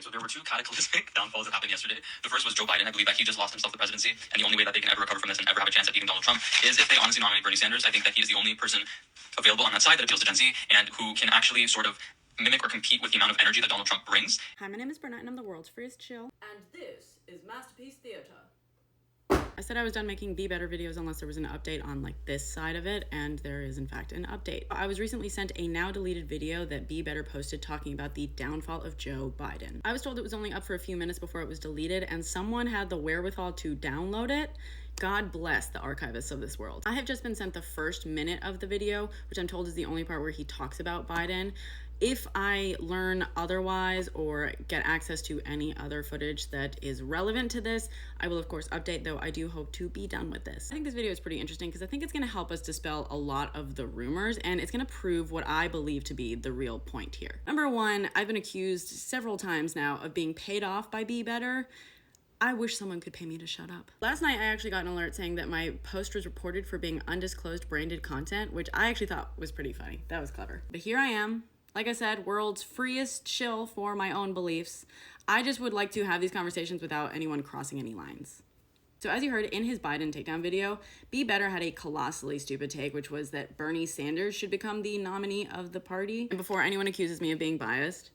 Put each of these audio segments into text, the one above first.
So there were two cataclysmic downfalls that happened yesterday. The first was Joe Biden. I believe that he just lost himself the presidency, and the only way that they can ever recover from this and ever have a chance at beating Donald Trump is if they honestly nominate Bernie Sanders. I think that he is the only person available on that side that appeals to Gen Z and who can actually sort of mimic or compete with the amount of energy that Donald Trump brings. Hi, my name is Bernette and I'm the world's freest chill. And this is Masterpiece Theater. I said I was done making Be Better videos unless there was an update on like this side of it, and there is in fact an update. I was recently sent a now deleted video that Be Better posted talking about the downfall of Joe Biden. I was told it was only up for a few minutes before it was deleted, and someone had the wherewithal to download it. God bless the archivists of this world. I have just been sent the first minute of the video, which I'm told is the only part where he talks about Biden. If I learn otherwise or get access to any other footage that is relevant to this, I will of course update, though I do hope to be done with this. I think this video is pretty interesting because I think it's gonna help us dispel a lot of the rumors, and it's gonna prove what I believe to be the real point here. Number one, I've been accused several times now of being paid off by Be Better. I wish someone could pay me to shut up. Last night, I actually got an alert saying that my post was reported for being undisclosed branded content, which I actually thought was pretty funny. That was clever. But here I am. Like I said, world's freest shill for my own beliefs. I just would like to have these conversations without anyone crossing any lines. So as you heard in his Biden takedown video, Be Better had a colossally stupid take, which was that Bernie Sanders should become the nominee of the party. And before anyone accuses me of being biased,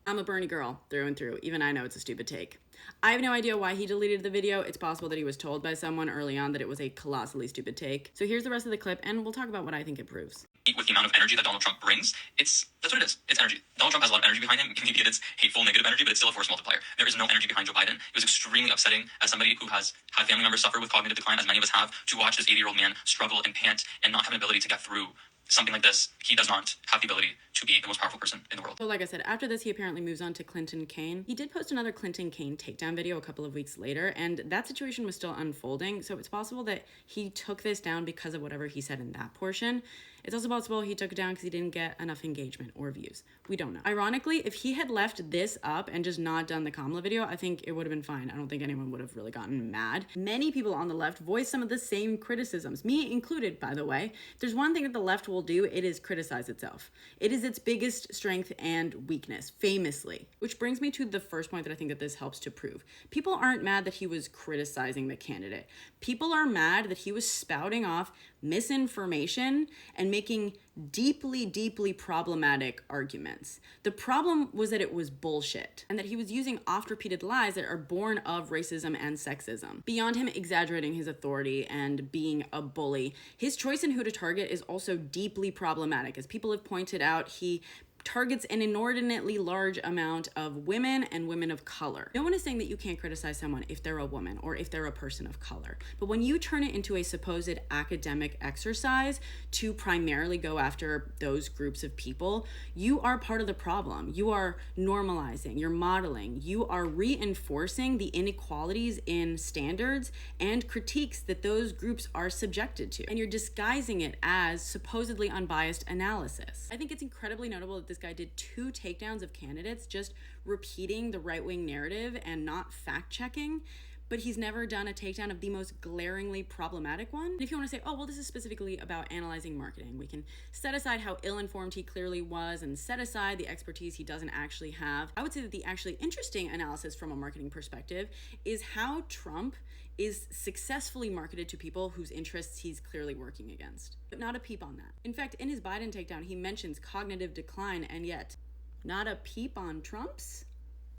I'm a Bernie girl through and through. Even I know it's a stupid take. I have no idea why he deleted the video. It's possible that he was told by someone early on that it was a colossally stupid take. So here's the rest of the clip, and we'll talk about what I think it proves. With the amount of energy that Donald Trump brings, that's what it is. It's energy. Donald Trump has a lot of energy behind him. Maybe it's hateful, negative energy, but it's still a force multiplier. There is no energy behind Joe Biden. It was extremely upsetting as somebody who has had family members suffer with cognitive decline, as many of us have, to watch this 80-year-old man struggle and pant and not have an ability to get through something like this. He does not have the ability to be the most powerful person in the world. So like I said, after this, he apparently moves on to Clinton Kane. He did post another Clinton Kane takedown video a couple of weeks later, and that situation was still unfolding. So it's possible that he took this down because of whatever he said in that portion. It's also possible he took it down because he didn't get enough engagement or views. We don't know. Ironically, if he had left this up and just not done the Kamala video, I think it would have been fine. I don't think anyone would have really gotten mad. Many people on the left voiced some of the same criticisms, me included, by the way. If there's one thing that the left will do, it is criticize itself. It is its biggest strength and weakness, famously. Which brings me to the first point that I think that this helps to prove. People aren't mad that he was criticizing the candidate. People are mad that he was spouting off misinformation and making deeply, deeply problematic arguments. The problem was that it was bullshit and that he was using oft-repeated lies that are born of racism and sexism. Beyond him exaggerating his authority and being a bully, his choice in who to target is also deeply problematic. As people have pointed out, he targets an inordinately large amount of women and women of color. No one is saying that you can't criticize someone if they're a woman or if they're a person of color. But when you turn it into a supposed academic exercise to primarily go after those groups of people, you are part of the problem. You are normalizing, you're modeling, you are reinforcing the inequalities in standards and critiques that those groups are subjected to. And you're disguising it as supposedly unbiased analysis. I think it's incredibly notable that this guy did 2 takedowns of candidates just repeating the right-wing narrative and not fact-checking, but he's never done a takedown of the most glaringly problematic one. And if you want to say, oh, well, this is specifically about analyzing marketing, we can set aside how ill-informed he clearly was and set aside the expertise he doesn't actually have. I would say that the actually interesting analysis from a marketing perspective is how Trump is successfully marketed to people whose interests he's clearly working against. But not a peep on that. In fact, in his Biden takedown, he mentions cognitive decline, and yet not a peep on Trump's?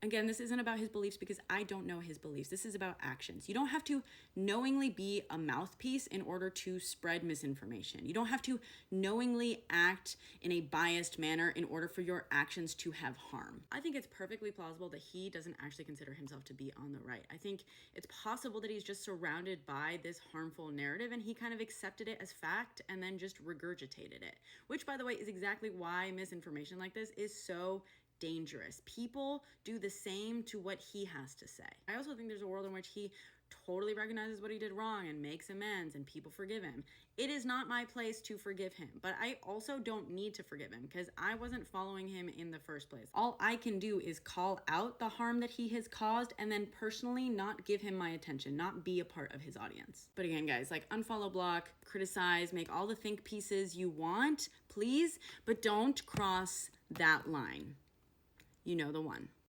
Again, this isn't about his beliefs because I don't know his beliefs. This is about actions. You don't have to knowingly be a mouthpiece in order to spread misinformation. You don't have to knowingly act in a biased manner in order for your actions to have harm. I think it's perfectly plausible that he doesn't actually consider himself to be on the right. I think it's possible that he's just surrounded by this harmful narrative and he kind of accepted it as fact and then just regurgitated it, which, by the way, is exactly why misinformation like this is so dangerous. People do the same to what he has to say. I also think there's a world in which he totally recognizes what he did wrong and makes amends and people forgive him. It is not my place to forgive him, but I also don't need to forgive him because I wasn't following him in the first place. All I can do is call out the harm that he has caused and then personally not give him my attention, not be a part of his audience. But again, guys, like unfollow, block, criticize, make all the think pieces you want, please, but don't cross that line. You know the one.